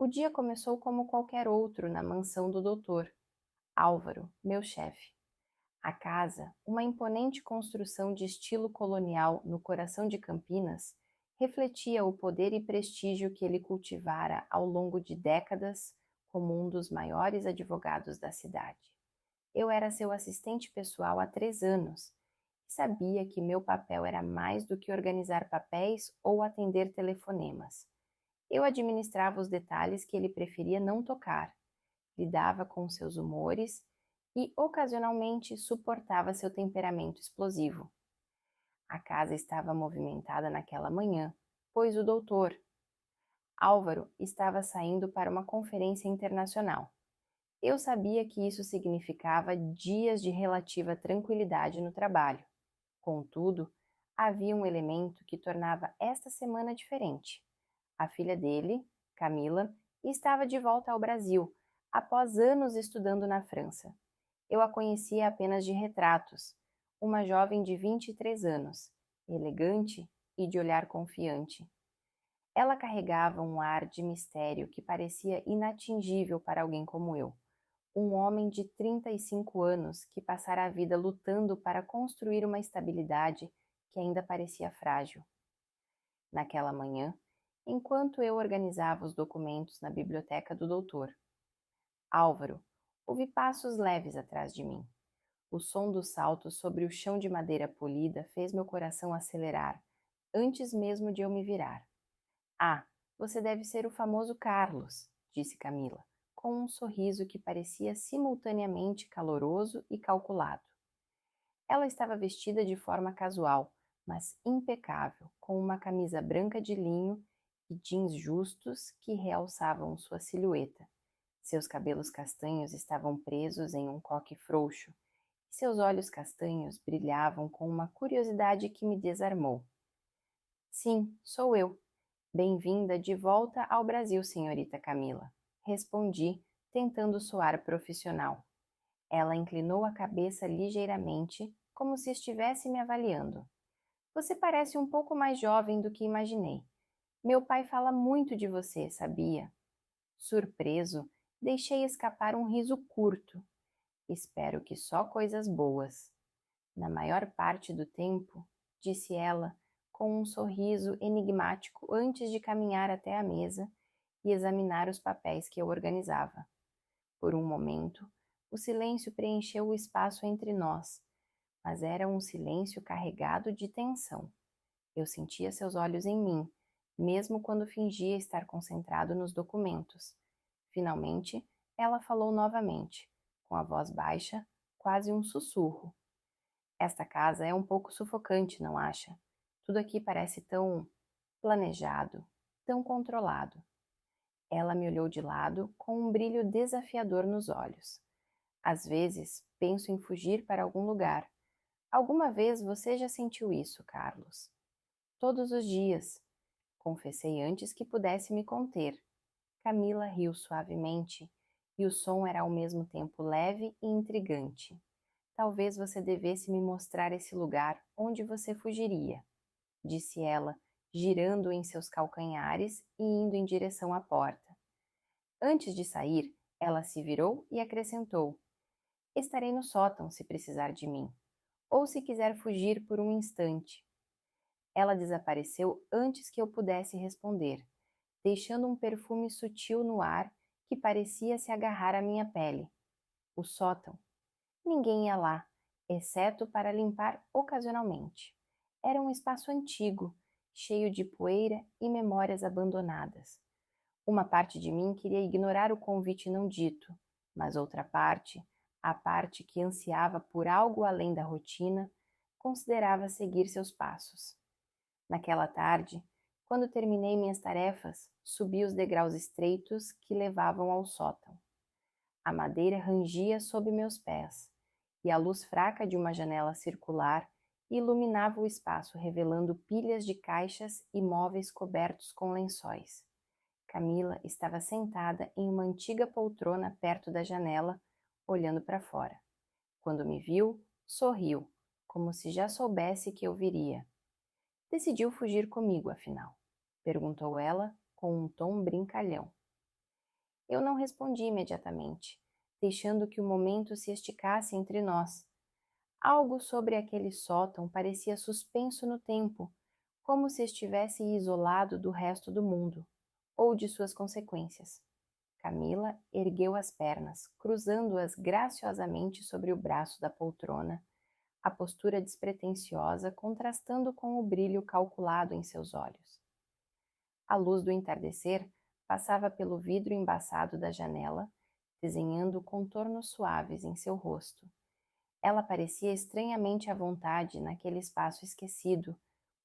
O dia começou como qualquer outro na mansão do doutor Álvaro, meu chefe. A casa, uma imponente construção de estilo colonial no coração de Campinas, refletia o poder e prestígio que ele cultivara ao longo de décadas como um dos maiores advogados da cidade. Eu era seu assistente pessoal há 3 anos e sabia que meu papel era mais do que organizar papéis ou atender telefonemas. Eu administrava os detalhes que ele preferia não tocar, lidava com seus humores e, ocasionalmente, suportava seu temperamento explosivo. A casa estava movimentada naquela manhã, pois o doutor Álvaro estava saindo para uma conferência internacional. Eu sabia que isso significava dias de relativa tranquilidade no trabalho. Contudo, havia um elemento que tornava esta semana diferente. A filha dele, Camila, estava de volta ao Brasil, após anos estudando na França. Eu a conhecia apenas de retratos, uma jovem de 23 anos, elegante e de olhar confiante. Ela carregava um ar de mistério que parecia inatingível para alguém como eu, um homem de 35 anos que passara a vida lutando para construir uma estabilidade que ainda parecia frágil. Naquela manhã, enquanto eu organizava os documentos na biblioteca do doutor Álvaro, ouvi passos leves atrás de mim. O som dos saltos sobre o chão de madeira polida fez meu coração acelerar, antes mesmo de eu me virar. Ah, você deve ser o famoso Carlos, disse Camila, com um sorriso que parecia simultaneamente caloroso e calculado. Ela estava vestida de forma casual, mas impecável, com uma camisa branca de linho e jeans justos que realçavam sua silhueta. Seus cabelos castanhos estavam presos em um coque frouxo, e seus olhos castanhos brilhavam com uma curiosidade que me desarmou. Sim, sou eu. Bem-vinda de volta ao Brasil, senhorita Camila. Respondi, tentando soar profissional. Ela inclinou a cabeça ligeiramente, como se estivesse me avaliando. Você parece um pouco mais jovem do que imaginei. Meu pai fala muito de você, sabia? Surpreso, deixei escapar um riso curto. Espero que só coisas boas. Na maior parte do tempo, disse ela, com um sorriso enigmático antes de caminhar até a mesa e examinar os papéis que eu organizava. Por um momento, o silêncio preencheu o espaço entre nós, mas era um silêncio carregado de tensão. Eu sentia seus olhos em mim, mesmo quando fingia estar concentrado nos documentos. Finalmente, ela falou novamente, com a voz baixa, quase um sussurro. Esta casa é um pouco sufocante, não acha? Tudo aqui parece tão planejado, tão controlado. Ela me olhou de lado com um brilho desafiador nos olhos. Às vezes, penso em fugir para algum lugar. Alguma vez você já sentiu isso, Carlos? Todos os dias. Confessei antes que pudesse me conter. Camila riu suavemente, e o som era ao mesmo tempo leve e intrigante. Talvez você devesse me mostrar esse lugar onde você fugiria, disse ela, girando em seus calcanhares e indo em direção à porta. Antes de sair, ela se virou e acrescentou: Estarei no sótão se precisar de mim, ou se quiser fugir por um instante. Ela desapareceu antes que eu pudesse responder, deixando um perfume sutil no ar que parecia se agarrar à minha pele. O sótão. Ninguém ia lá, exceto para limpar ocasionalmente. Era um espaço antigo, cheio de poeira e memórias abandonadas. Uma parte de mim queria ignorar o convite não dito, mas outra parte, a parte que ansiava por algo além da rotina, considerava seguir seus passos. Naquela tarde, quando terminei minhas tarefas, subi os degraus estreitos que levavam ao sótão. A madeira rangia sob meus pés, e a luz fraca de uma janela circular iluminava o espaço, revelando pilhas de caixas e móveis cobertos com lençóis. Camila estava sentada em uma antiga poltrona perto da janela, olhando para fora. Quando me viu, sorriu, como se já soubesse que eu viria. Decidiu fugir comigo, afinal? Perguntou ela, com um tom brincalhão. Eu não respondi imediatamente, deixando que o momento se esticasse entre nós. Algo sobre aquele sótão parecia suspenso no tempo, como se estivesse isolado do resto do mundo, ou de suas consequências. Camila ergueu as pernas, cruzando-as graciosamente sobre o braço da poltrona, a postura despretensiosa contrastando com o brilho calculado em seus olhos. A luz do entardecer passava pelo vidro embaçado da janela, desenhando contornos suaves em seu rosto. Ela parecia estranhamente à vontade naquele espaço esquecido,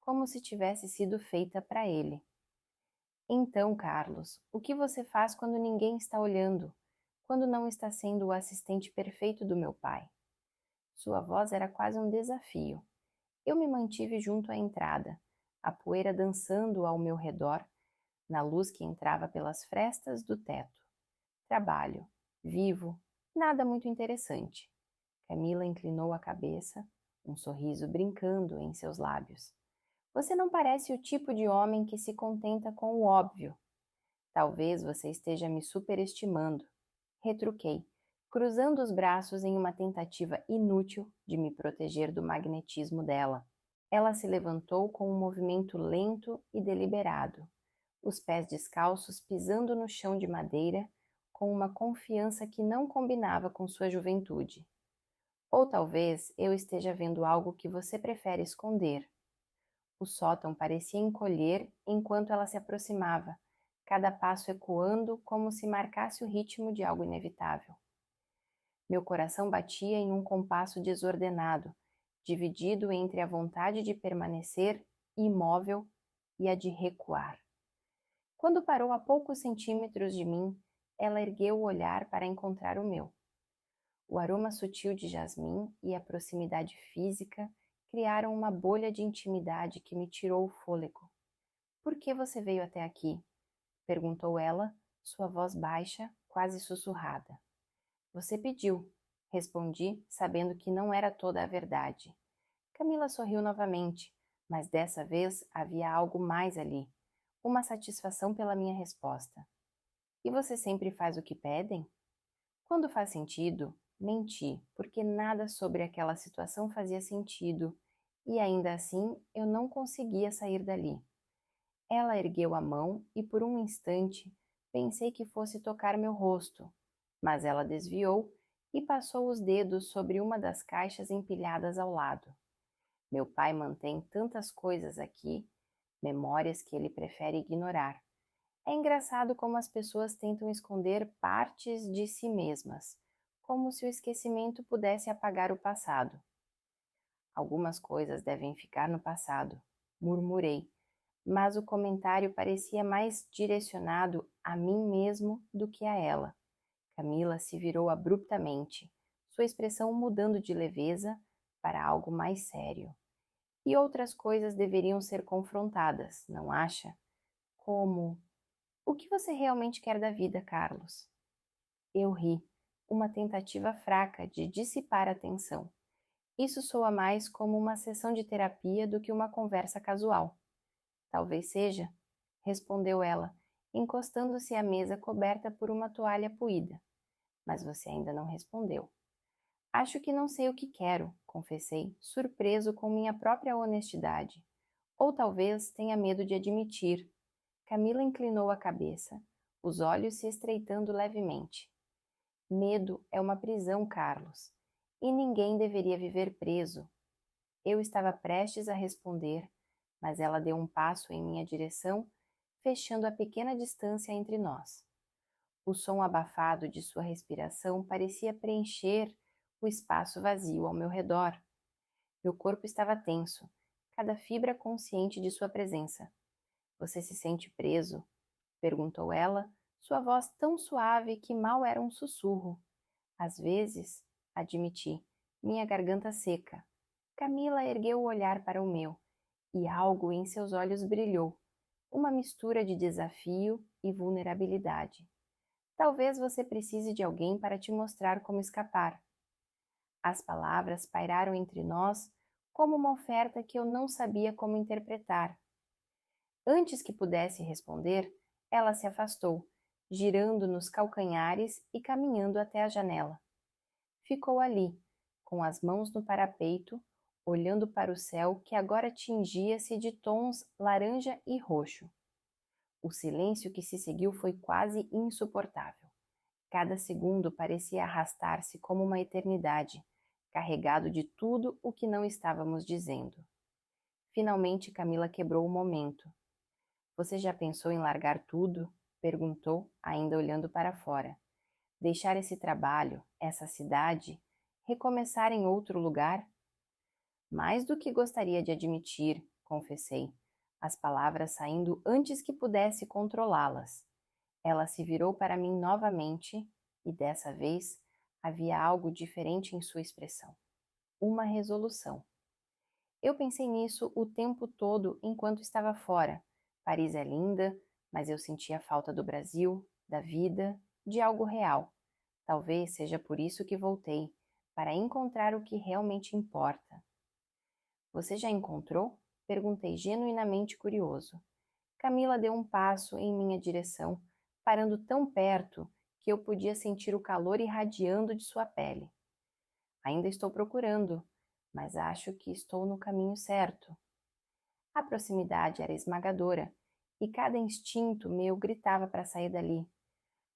como se tivesse sido feita para ele. Então, Carlos, o que você faz quando ninguém está olhando? Quando não está sendo o assistente perfeito do meu pai? Sua voz era quase um desafio. Eu me mantive junto à entrada, a poeira dançando ao meu redor, na luz que entrava pelas frestas do teto. Trabalho, vivo, nada muito interessante. Camila inclinou a cabeça, um sorriso brincando em seus lábios. Você não parece o tipo de homem que se contenta com o óbvio. Talvez você esteja me superestimando. Retruquei, cruzando os braços em uma tentativa inútil de me proteger do magnetismo dela. Ela se levantou com um movimento lento e deliberado, os pés descalços pisando no chão de madeira, com uma confiança que não combinava com sua juventude. Ou talvez eu esteja vendo algo que você prefere esconder. O sótão parecia encolher enquanto ela se aproximava, cada passo ecoando como se marcasse o ritmo de algo inevitável. Meu coração batia em um compasso desordenado, dividido entre a vontade de permanecer imóvel e a de recuar. Quando parou a poucos centímetros de mim, ela ergueu o olhar para encontrar o meu. O aroma sutil de jasmim e a proximidade física criaram uma bolha de intimidade que me tirou o fôlego. Por que você veio até aqui? Perguntou ela, sua voz baixa, quase sussurrada. Você pediu, respondi, sabendo que não era toda a verdade. Camila sorriu novamente, mas dessa vez havia algo mais ali, uma satisfação pela minha resposta. E você sempre faz o que pedem? Quando faz sentido, menti, porque nada sobre aquela situação fazia sentido, e ainda assim eu não conseguia sair dali. Ela ergueu a mão e por um instante pensei que fosse tocar meu rosto, mas ela desviou e passou os dedos sobre uma das caixas empilhadas ao lado. Meu pai mantém tantas coisas aqui, memórias que ele prefere ignorar. É engraçado como as pessoas tentam esconder partes de si mesmas, como se o esquecimento pudesse apagar o passado. Algumas coisas devem ficar no passado, murmurei, mas o comentário parecia mais direcionado a mim mesmo do que a ela. Camila se virou abruptamente, sua expressão mudando de leveza para algo mais sério. E outras coisas deveriam ser confrontadas, não acha? Como: o que você realmente quer da vida, Carlos? Eu ri, uma tentativa fraca de dissipar a tensão. Isso soa mais como uma sessão de terapia do que uma conversa casual. Talvez seja, respondeu ela, encostando-se à mesa coberta por uma toalha puída. Mas você ainda não respondeu. Acho que não sei o que quero, confessei, surpreso com minha própria honestidade. Ou talvez tenha medo de admitir. Camila inclinou a cabeça, os olhos se estreitando levemente. Medo é uma prisão, Carlos, e ninguém deveria viver preso. Eu estava prestes a responder, mas ela deu um passo em minha direção, fechando a pequena distância entre nós. O som abafado de sua respiração parecia preencher o espaço vazio ao meu redor. Meu corpo estava tenso, cada fibra consciente de sua presença. Você se sente preso? Perguntou ela, sua voz tão suave que mal era um sussurro. Às vezes, admiti, minha garganta seca. Camila ergueu o olhar para o meu, e algo em seus olhos brilhou, uma mistura de desafio e vulnerabilidade. Talvez você precise de alguém para te mostrar como escapar. As palavras pairaram entre nós como uma oferta que eu não sabia como interpretar. Antes que pudesse responder, ela se afastou, girando nos calcanhares e caminhando até a janela. Ficou ali, com as mãos no parapeito, olhando para o céu que agora tingia-se de tons laranja e roxo. O silêncio que se seguiu foi quase insuportável. Cada segundo parecia arrastar-se como uma eternidade, carregado de tudo o que não estávamos dizendo. Finalmente Camila quebrou o momento. Você já pensou em largar tudo? Perguntou, ainda olhando para fora. Deixar esse trabalho, essa cidade, recomeçar em outro lugar? Mais do que gostaria de admitir, confessei, as palavras saindo antes que pudesse controlá-las. Ela se virou para mim novamente e dessa vez havia algo diferente em sua expressão. Uma resolução. Eu pensei nisso o tempo todo enquanto estava fora. Paris é linda, mas eu sentia falta do Brasil, da vida, de algo real. Talvez seja por isso que voltei, para encontrar o que realmente importa. Você já encontrou? Perguntei genuinamente curioso. Camila deu um passo em minha direção, parando tão perto que eu podia sentir o calor irradiando de sua pele. Ainda estou procurando, mas acho que estou no caminho certo. A proximidade era esmagadora e cada instinto meu gritava para sair dali,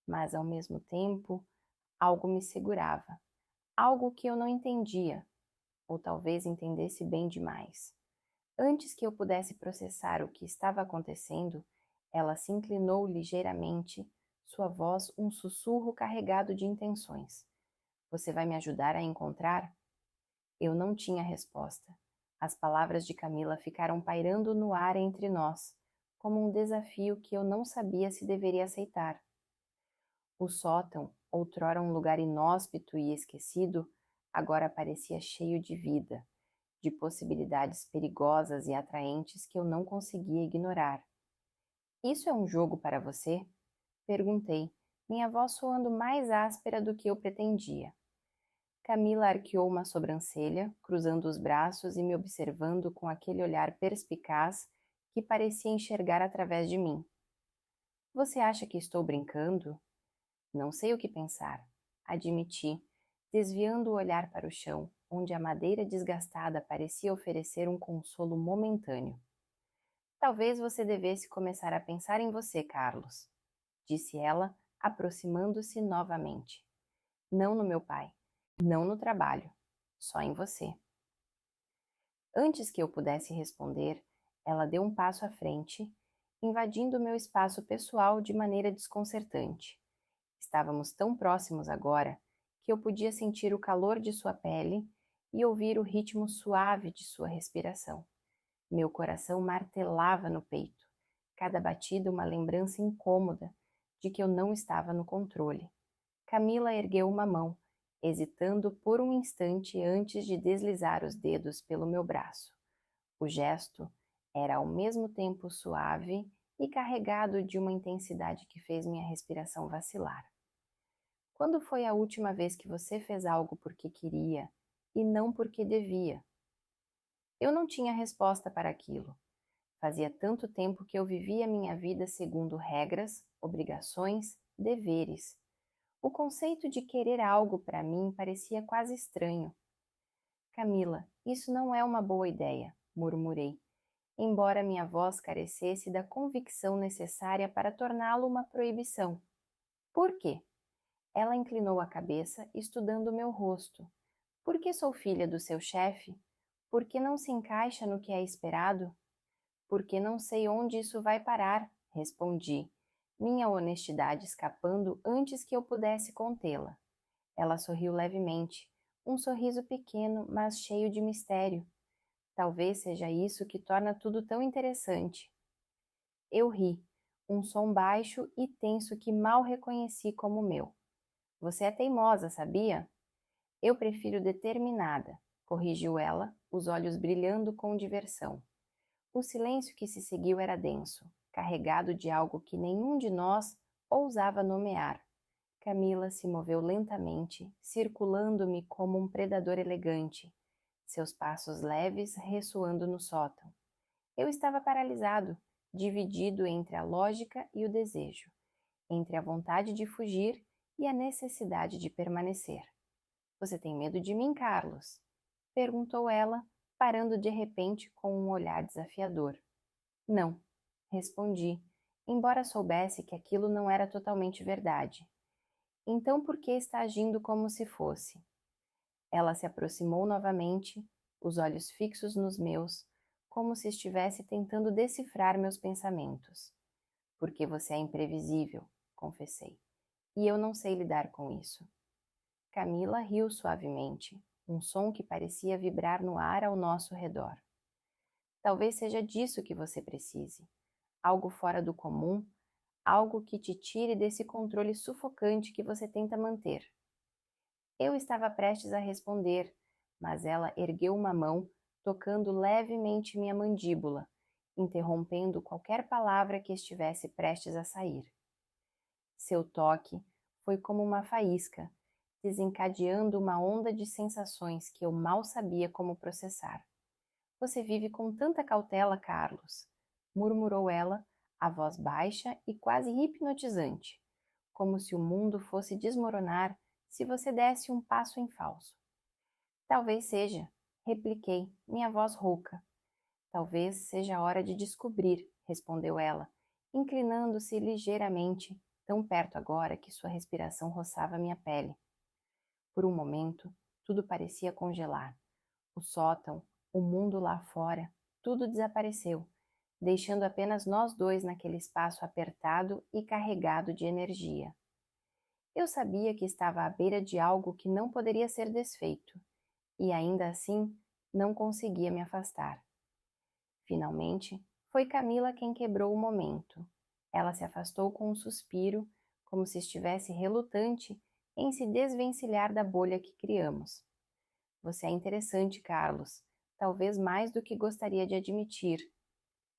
mas ao mesmo tempo algo me segurava, algo que eu não entendia, ou talvez entendesse bem demais. Antes que eu pudesse processar o que estava acontecendo, ela se inclinou ligeiramente, sua voz um sussurro carregado de intenções. Você vai me ajudar a encontrar? Eu não tinha resposta. As palavras de Camila ficaram pairando no ar entre nós, como um desafio que eu não sabia se deveria aceitar. O sótão, outrora um lugar inóspito e esquecido, agora parecia cheio de vida, de possibilidades perigosas e atraentes que eu não conseguia ignorar. Isso é um jogo para você? Perguntei, minha voz soando mais áspera do que eu pretendia. Camila arqueou uma sobrancelha, cruzando os braços e me observando com aquele olhar perspicaz que parecia enxergar através de mim. Você acha que estou brincando? Não sei o que pensar, admiti, desviando o olhar para o chão, onde a madeira desgastada parecia oferecer um consolo momentâneo. Talvez você devesse começar a pensar em você, Carlos, disse ela, aproximando-se novamente. Não no meu pai, não no trabalho, só em você. Antes que eu pudesse responder, ela deu um passo à frente, invadindo meu espaço pessoal de maneira desconcertante. Estávamos tão próximos agora que eu podia sentir o calor de sua pele e ouvir o ritmo suave de sua respiração. Meu coração martelava no peito, cada batida uma lembrança incômoda de que eu não estava no controle. Camila ergueu uma mão, hesitando por um instante antes de deslizar os dedos pelo meu braço. O gesto era ao mesmo tempo suave e carregado de uma intensidade que fez minha respiração vacilar. Quando foi a última vez que você fez algo porque queria e não porque devia? Eu não tinha resposta para aquilo. Fazia tanto tempo que eu vivia minha vida segundo regras, obrigações, deveres. O conceito de querer algo para mim parecia quase estranho. Camila, isso não é uma boa ideia, murmurei, embora minha voz carecesse da convicção necessária para torná-lo uma proibição. Por quê? Ela inclinou a cabeça, estudando meu rosto. Por que sou filha do seu chefe? Por que não se encaixa no que é esperado? Porque não sei onde isso vai parar, respondi, minha honestidade escapando antes que eu pudesse contê-la. Ela sorriu levemente, um sorriso pequeno, mas cheio de mistério. Talvez seja isso que torna tudo tão interessante. Eu ri, um som baixo e tenso que mal reconheci como meu. Você é teimosa, sabia? Eu prefiro determinada, corrigiu ela, os olhos brilhando com diversão. O silêncio que se seguiu era denso, carregado de algo que nenhum de nós ousava nomear. Camila se moveu lentamente, circulando-me como um predador elegante, seus passos leves ressoando no sótão. Eu estava paralisado, dividido entre a lógica e o desejo, entre a vontade de fugir e a necessidade de permanecer. Você tem medo de mim, Carlos? Perguntou ela, parando de repente com um olhar desafiador. Não, respondi, embora soubesse que aquilo não era totalmente verdade. Então por que está agindo como se fosse? Ela se aproximou novamente, os olhos fixos nos meus, como se estivesse tentando decifrar meus pensamentos. Porque você é imprevisível, confessei, e eu não sei lidar com isso. Camila riu suavemente, um som que parecia vibrar no ar ao nosso redor. Talvez seja disso que você precise. Algo fora do comum, algo que te tire desse controle sufocante que você tenta manter. Eu estava prestes a responder, mas ela ergueu uma mão, tocando levemente minha mandíbula, interrompendo qualquer palavra que estivesse prestes a sair. Seu toque foi como uma faísca, desencadeando uma onda de sensações que eu mal sabia como processar. Você vive com tanta cautela, Carlos, murmurou ela, a voz baixa e quase hipnotizante, como se o mundo fosse desmoronar se você desse um passo em falso. Talvez seja, repliquei, minha voz rouca. Talvez seja a hora de descobrir, respondeu ela, inclinando-se ligeiramente, tão perto agora que sua respiração roçava minha pele. Por um momento, tudo parecia congelar. O sótão, o mundo lá fora, tudo desapareceu, deixando apenas nós dois naquele espaço apertado e carregado de energia. Eu sabia que estava à beira de algo que não poderia ser desfeito, e ainda assim não conseguia me afastar. Finalmente, foi Camila quem quebrou o momento. Ela se afastou com um suspiro, como se estivesse relutante em se desvencilhar da bolha que criamos. Você é interessante, Carlos, talvez mais do que gostaria de admitir.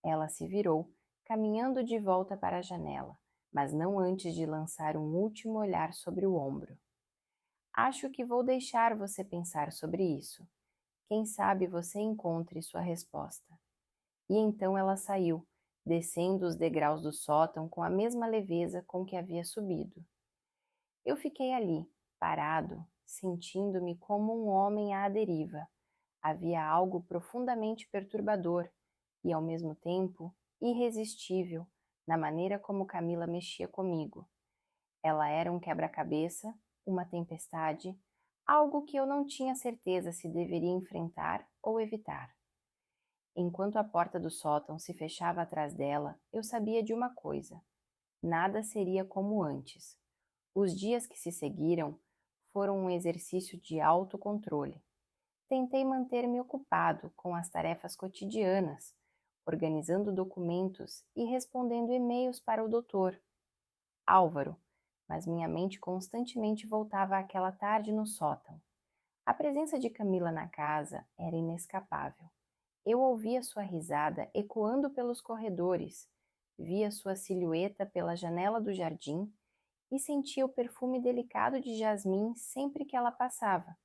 Ela se virou, caminhando de volta para a janela, mas não antes de lançar um último olhar sobre o ombro. Acho que vou deixar você pensar sobre isso. Quem sabe você encontre sua resposta. E então ela saiu, descendo os degraus do sótão com a mesma leveza com que havia subido. Eu fiquei ali, parado, sentindo-me como um homem à deriva. Havia algo profundamente perturbador e, ao mesmo tempo, irresistível na maneira como Camila mexia comigo. Ela era um quebra-cabeça, uma tempestade, algo que eu não tinha certeza se deveria enfrentar ou evitar. Enquanto a porta do sótão se fechava atrás dela, eu sabia de uma coisa: nada seria como antes. Os dias que se seguiram foram um exercício de autocontrole. Tentei manter-me ocupado com as tarefas cotidianas, organizando documentos e respondendo e-mails para o doutor Álvaro, mas minha mente constantemente voltava àquela tarde no sótão. A presença de Camila na casa era inescapável. Eu ouvia sua risada ecoando pelos corredores, via sua silhueta pela janela do jardim e sentia o perfume delicado de jasmim sempre que ela passava.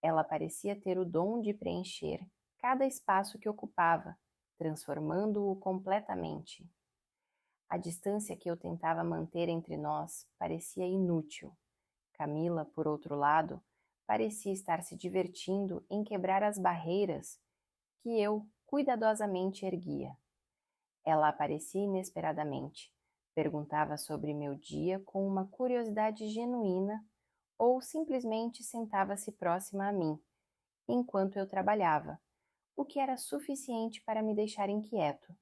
Ela parecia ter o dom de preencher cada espaço que ocupava, transformando-o completamente. A distância que eu tentava manter entre nós parecia inútil. Camila, por outro lado, parecia estar se divertindo em quebrar as barreiras que eu cuidadosamente erguia. Ela aparecia inesperadamente, perguntava sobre meu dia com uma curiosidade genuína ou simplesmente sentava-se próxima a mim, enquanto eu trabalhava, o que era suficiente para me deixar inquieto.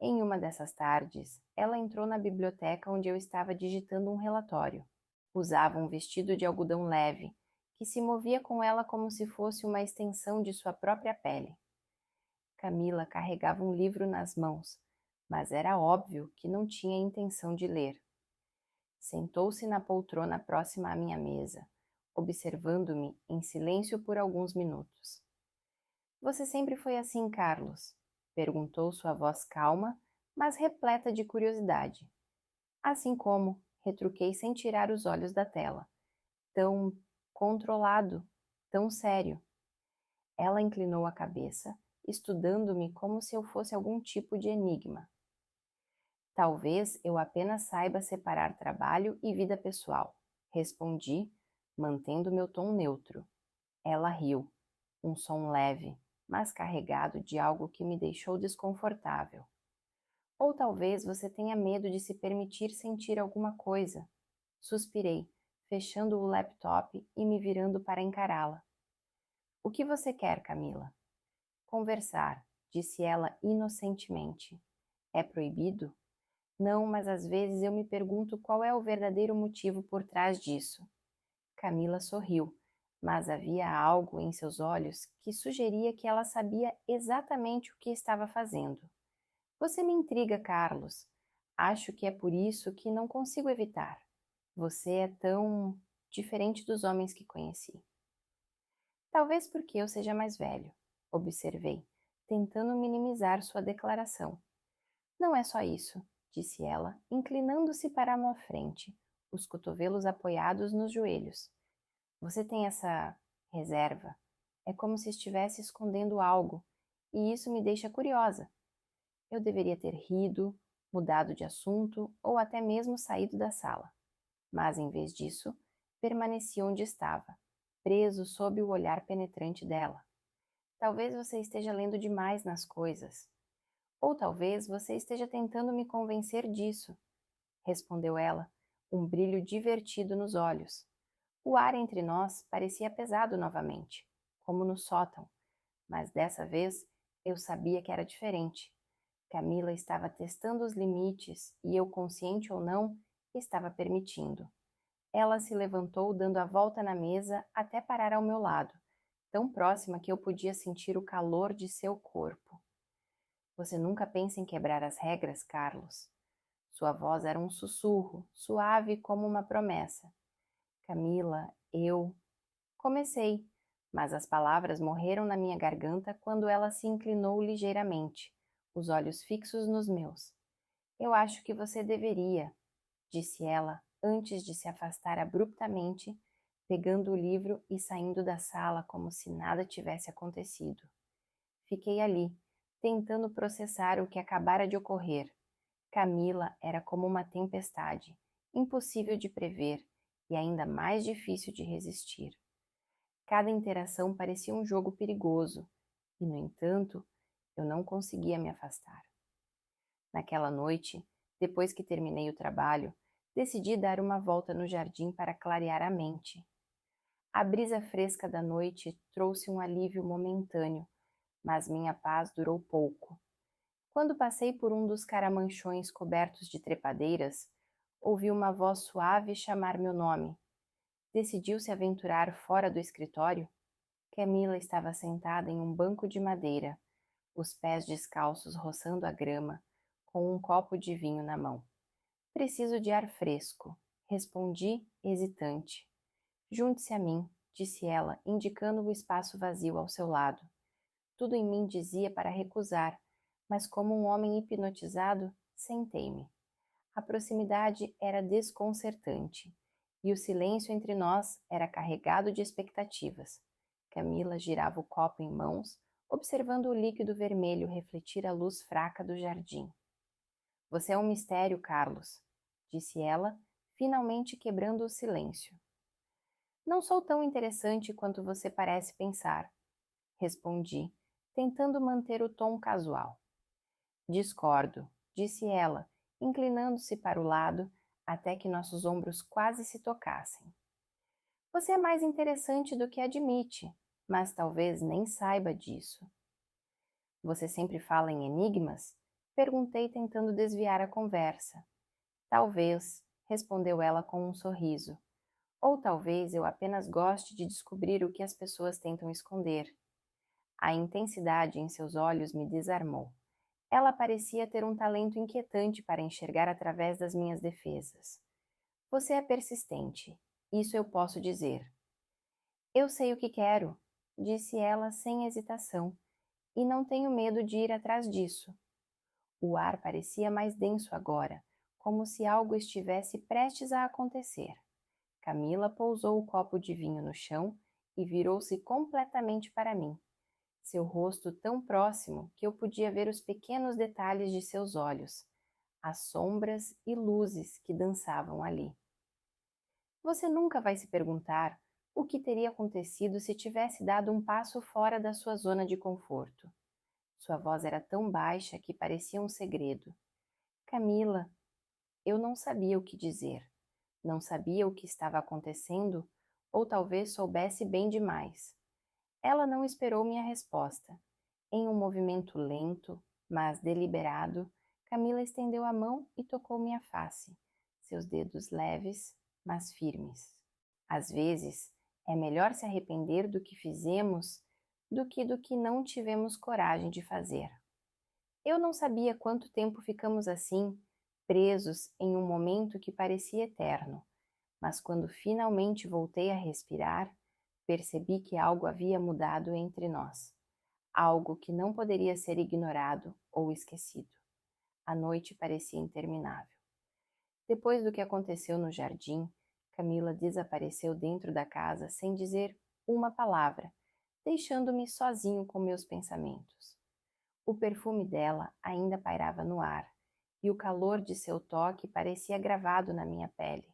Em uma dessas tardes, ela entrou na biblioteca onde eu estava digitando um relatório. Usava um vestido de algodão leve, que se movia com ela como se fosse uma extensão de sua própria pele. Camila carregava um livro nas mãos, mas era óbvio que não tinha intenção de ler. Sentou-se na poltrona próxima à minha mesa, observando-me em silêncio por alguns minutos. Você sempre foi assim, Carlos? Perguntou sua voz calma, mas repleta de curiosidade. Assim como, retruquei sem tirar os olhos da tela. Tão controlado, tão sério. Ela inclinou a cabeça, estudando-me como se eu fosse algum tipo de enigma. Talvez eu apenas saiba separar trabalho e vida pessoal, respondi, mantendo meu tom neutro. Ela riu, um som leve, mas carregado de algo que me deixou desconfortável. Ou talvez você tenha medo de se permitir sentir alguma coisa. Suspirei, fechando o laptop e me virando para encará-la. O que você quer, Camila? Conversar, disse ela inocentemente. É proibido? Não, mas às vezes eu me pergunto qual é o verdadeiro motivo por trás disso. Camila sorriu, mas havia algo em seus olhos que sugeria que ela sabia exatamente o que estava fazendo. Você me intriga, Carlos. Acho que é por isso que não consigo evitar. Você é tão diferente dos homens que conheci. Talvez porque eu seja mais velho, observei, tentando minimizar sua declaração. Não é só isso, disse ela, inclinando-se para a minha frente, os cotovelos apoiados nos joelhos. Você tem essa reserva. É como se estivesse escondendo algo, e isso me deixa curiosa. Eu deveria ter rido, mudado de assunto ou até mesmo saído da sala. Mas, em vez disso, permaneci onde estava, preso sob o olhar penetrante dela. Talvez você esteja lendo demais nas coisas. Ou talvez você esteja tentando me convencer disso, respondeu ela, um brilho divertido nos olhos. O ar entre nós parecia pesado novamente, como no sótão, mas dessa vez eu sabia que era diferente. Camila estava testando os limites e eu, consciente ou não, estava permitindo. Ela se levantou dando a volta na mesa até parar ao meu lado, tão próxima que eu podia sentir o calor de seu corpo. Você nunca pensa em quebrar as regras, Carlos? Sua voz era um sussurro, suave como uma promessa. Camila, eu... Comecei, mas as palavras morreram na minha garganta quando ela se inclinou ligeiramente, os olhos fixos nos meus. Eu acho que você deveria, disse ela, antes de se afastar abruptamente, pegando o livro e saindo da sala como se nada tivesse acontecido. Fiquei ali, tentando processar o que acabara de ocorrer. Camila era como uma tempestade, impossível de prever e ainda mais difícil de resistir. Cada interação parecia um jogo perigoso, e, no entanto, eu não conseguia me afastar. Naquela noite, depois que terminei o trabalho, decidi dar uma volta no jardim para clarear a mente. A brisa fresca da noite trouxe um alívio momentâneo, mas minha paz durou pouco. Quando passei por um dos caramanchões cobertos de trepadeiras, ouvi uma voz suave chamar meu nome. Decidiu se aventurar fora do escritório? Camila estava sentada em um banco de madeira, os pés descalços roçando a grama, com um copo de vinho na mão. Preciso de ar fresco, respondi, hesitante. Junte-se a mim, disse ela, indicando o espaço vazio ao seu lado. Tudo em mim dizia para recusar, mas como um homem hipnotizado, sentei-me. A proximidade era desconcertante, e o silêncio entre nós era carregado de expectativas. Camila girava o copo em mãos, observando o líquido vermelho refletir a luz fraca do jardim. Você é um mistério, Carlos, disse ela, finalmente quebrando o silêncio. Não sou tão interessante quanto você parece pensar, respondi, tentando manter o tom casual. Discordo, disse ela, inclinando-se para o lado até que nossos ombros quase se tocassem. Você é mais interessante do que admite, mas talvez nem saiba disso. Você sempre fala em enigmas? Perguntei, tentando desviar a conversa. Talvez, respondeu ela com um sorriso. Ou talvez eu apenas goste de descobrir o que as pessoas tentam esconder. A intensidade em seus olhos me desarmou. Ela parecia ter um talento inquietante para enxergar através das minhas defesas. Você é persistente, isso eu posso dizer. Eu sei o que quero, disse ela sem hesitação, e não tenho medo de ir atrás disso. O ar parecia mais denso agora, como se algo estivesse prestes a acontecer. Camila pousou o copo de vinho no chão e virou-se completamente para mim. Seu rosto tão próximo que eu podia ver os pequenos detalhes de seus olhos, as sombras e luzes que dançavam ali. Você nunca vai se perguntar o que teria acontecido se tivesse dado um passo fora da sua zona de conforto. Sua voz era tão baixa que parecia um segredo. Camila, eu não sabia o que dizer. Não sabia o que estava acontecendo, ou talvez soubesse bem demais. Ela não esperou minha resposta. Em um movimento lento, mas deliberado, Camila estendeu a mão e tocou minha face, seus dedos leves, mas firmes. Às vezes, é melhor se arrepender do que fizemos do que não tivemos coragem de fazer. Eu não sabia quanto tempo ficamos assim, presos em um momento que parecia eterno, mas quando finalmente voltei a respirar, percebi que algo havia mudado entre nós, algo que não poderia ser ignorado ou esquecido. A noite parecia interminável. Depois do que aconteceu no jardim, Camila desapareceu dentro da casa sem dizer uma palavra, deixando-me sozinho com meus pensamentos. O perfume dela ainda pairava no ar, e o calor de seu toque parecia gravado na minha pele.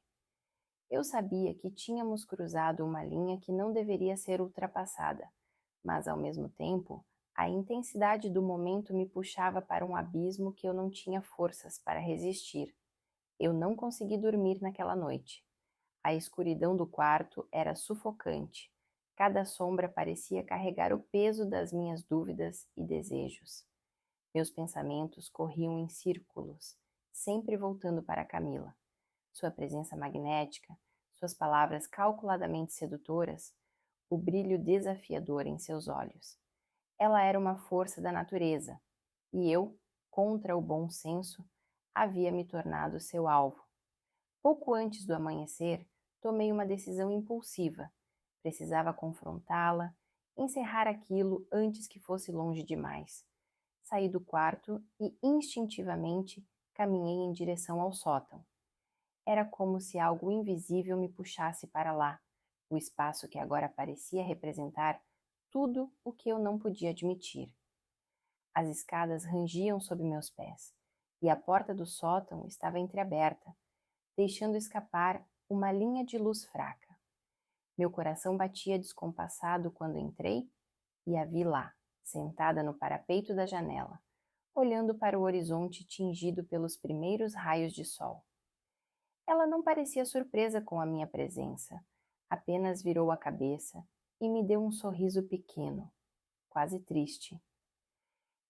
Eu sabia que tínhamos cruzado uma linha que não deveria ser ultrapassada, mas ao mesmo tempo, a intensidade do momento me puxava para um abismo que eu não tinha forças para resistir. Eu não consegui dormir naquela noite. A escuridão do quarto era sufocante. Cada sombra parecia carregar o peso das minhas dúvidas e desejos. Meus pensamentos corriam em círculos, sempre voltando para Camila. Sua presença magnética, suas palavras calculadamente sedutoras, o brilho desafiador em seus olhos. Ela era uma força da natureza, e eu, contra o bom senso, havia me tornado seu alvo. Pouco antes do amanhecer, tomei uma decisão impulsiva. Precisava confrontá-la, encerrar aquilo antes que fosse longe demais. Saí do quarto e, instintivamente, caminhei em direção ao sótão. Era como se algo invisível me puxasse para lá, o espaço que agora parecia representar tudo o que eu não podia admitir. As escadas rangiam sob meus pés, e a porta do sótão estava entreaberta, deixando escapar uma linha de luz fraca. Meu coração batia descompassado quando entrei e a vi lá, sentada no parapeito da janela, olhando para o horizonte tingido pelos primeiros raios de sol. Ela não parecia surpresa com a minha presença, apenas virou a cabeça e me deu um sorriso pequeno, quase triste.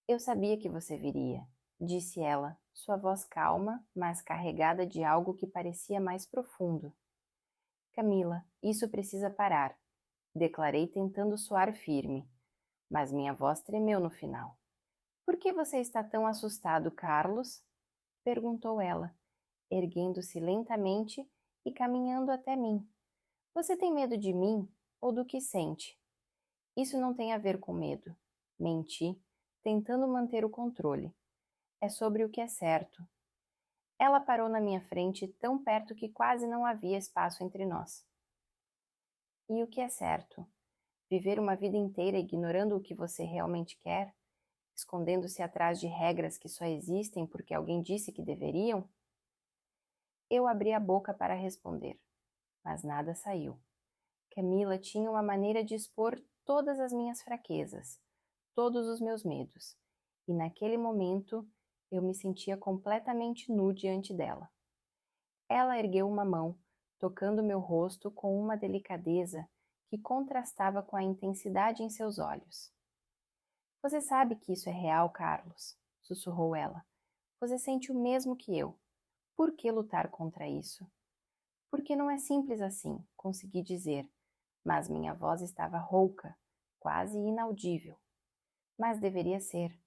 Eu sabia que você viria, disse ela, sua voz calma, mas carregada de algo que parecia mais profundo. Camila, isso precisa parar, declarei tentando soar firme, mas minha voz tremeu no final. Por que você está tão assustado, Carlos? Perguntou ela, erguendo-se lentamente e caminhando até mim. Você tem medo de mim ou do que sente? Isso não tem a ver com medo. Menti, tentando manter o controle. É sobre o que é certo. Ela parou na minha frente tão perto que quase não havia espaço entre nós. E o que é certo? Viver uma vida inteira ignorando o que você realmente quer? Escondendo-se atrás de regras que só existem porque alguém disse que deveriam? Eu abri a boca para responder, mas nada saiu. Camila tinha uma maneira de expor todas as minhas fraquezas, todos os meus medos, e naquele momento eu me sentia completamente nu diante dela. Ela ergueu uma mão, tocando meu rosto com uma delicadeza que contrastava com a intensidade em seus olhos. Você sabe que isso é real, Carlos, sussurrou ela. Você sente o mesmo que eu. Por que lutar contra isso? Porque não é simples assim, consegui dizer, mas minha voz estava rouca, quase inaudível. Mas deveria ser,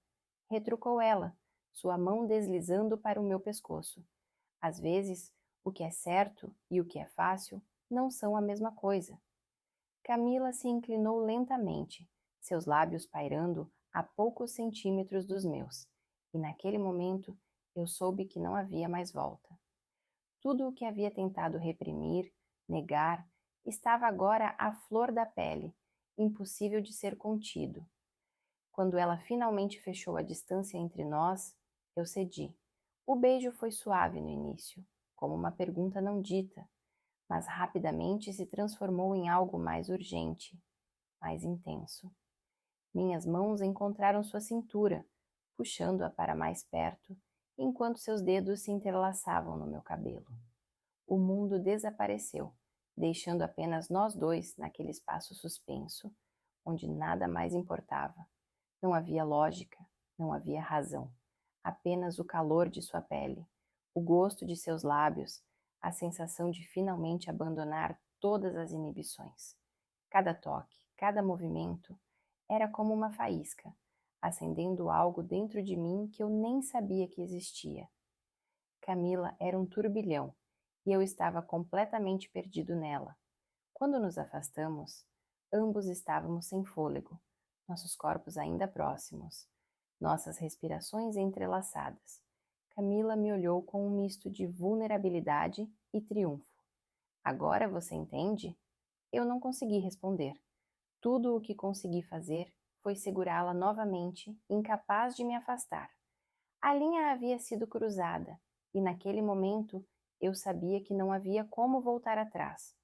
retrucou ela, sua mão deslizando para o meu pescoço. Às vezes, o que é certo e o que é fácil não são a mesma coisa. Camila se inclinou lentamente, seus lábios pairando a poucos centímetros dos meus, e naquele momento eu soube que não havia mais volta. Tudo o que havia tentado reprimir, negar, estava agora à flor da pele, impossível de ser contido. Quando ela finalmente fechou a distância entre nós, eu cedi. O beijo foi suave no início, como uma pergunta não dita, mas rapidamente se transformou em algo mais urgente, mais intenso. Minhas mãos encontraram sua cintura, puxando-a para mais perto, enquanto seus dedos se entrelaçavam no meu cabelo. O mundo desapareceu, deixando apenas nós dois naquele espaço suspenso, onde nada mais importava. Não havia lógica, não havia razão, apenas o calor de sua pele, o gosto de seus lábios, a sensação de finalmente abandonar todas as inibições. Cada toque, cada movimento era como uma faísca, acendendo algo dentro de mim que eu nem sabia que existia. Camila era um turbilhão e eu estava completamente perdido nela. Quando nos afastamos, ambos estávamos sem fôlego, nossos corpos ainda próximos, nossas respirações entrelaçadas. Camila me olhou com um misto de vulnerabilidade e triunfo. Agora você entende? Eu não consegui responder. Tudo o que consegui fazer foi segurá-la novamente, incapaz de me afastar. A linha havia sido cruzada, e naquele momento eu sabia que não havia como voltar atrás.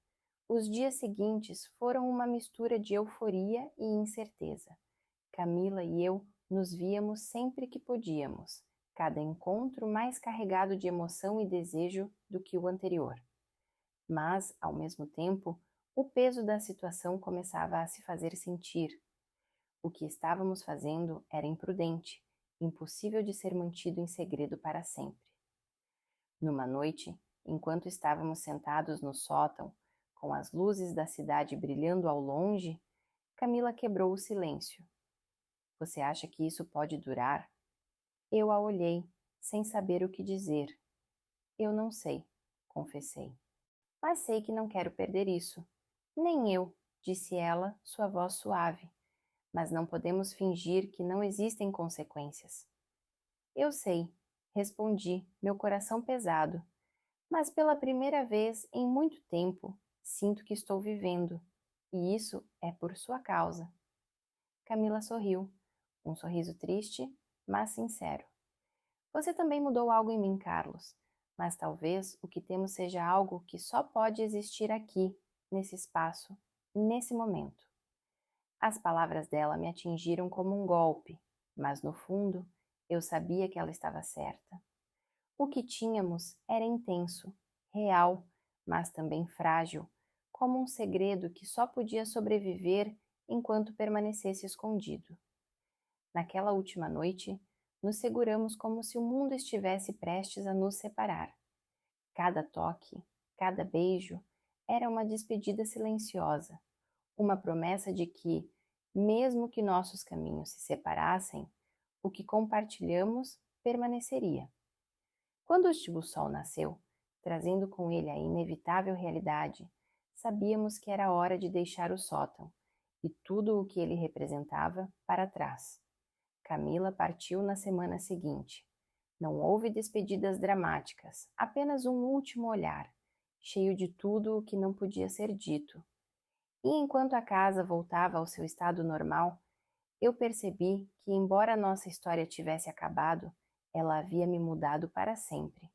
Os dias seguintes foram uma mistura de euforia e incerteza. Camila e eu nos víamos sempre que podíamos, cada encontro mais carregado de emoção e desejo do que o anterior. Mas, ao mesmo tempo, o peso da situação começava a se fazer sentir. O que estávamos fazendo era imprudente, impossível de ser mantido em segredo para sempre. Numa noite, enquanto estávamos sentados no sótão, com as luzes da cidade brilhando ao longe, Camila quebrou o silêncio. Você acha que isso pode durar? Eu a olhei, sem saber o que dizer. Eu não sei, confessei. Mas sei que não quero perder isso. Nem eu, disse ela, sua voz suave. Mas não podemos fingir que não existem consequências. Eu sei, respondi, meu coração pesado. Mas pela primeira vez em muito tempo, sinto que estou vivendo. E isso é por sua causa. Camila sorriu, um sorriso triste, mas sincero. Você também mudou algo em mim, Carlos, mas talvez o que temos seja algo que só pode existir aqui, nesse espaço, nesse momento. As palavras dela me atingiram como um golpe, mas no fundo eu sabia que ela estava certa. O que tínhamos era intenso, real, mas também frágil, como um segredo que só podia sobreviver enquanto permanecesse escondido. Naquela última noite, nos seguramos como se o mundo estivesse prestes a nos separar. Cada toque, cada beijo era uma despedida silenciosa, uma promessa de que, mesmo que nossos caminhos se separassem, o que compartilhamos permaneceria. Quando o Tibussol nasceu, trazendo com ele a inevitável realidade, sabíamos que era hora de deixar o sótão e tudo o que ele representava para trás. Camila partiu na semana seguinte. Não houve despedidas dramáticas, apenas um último olhar, cheio de tudo o que não podia ser dito. E enquanto a casa voltava ao seu estado normal, eu percebi que, embora nossa história tivesse acabado, ela havia me mudado para sempre.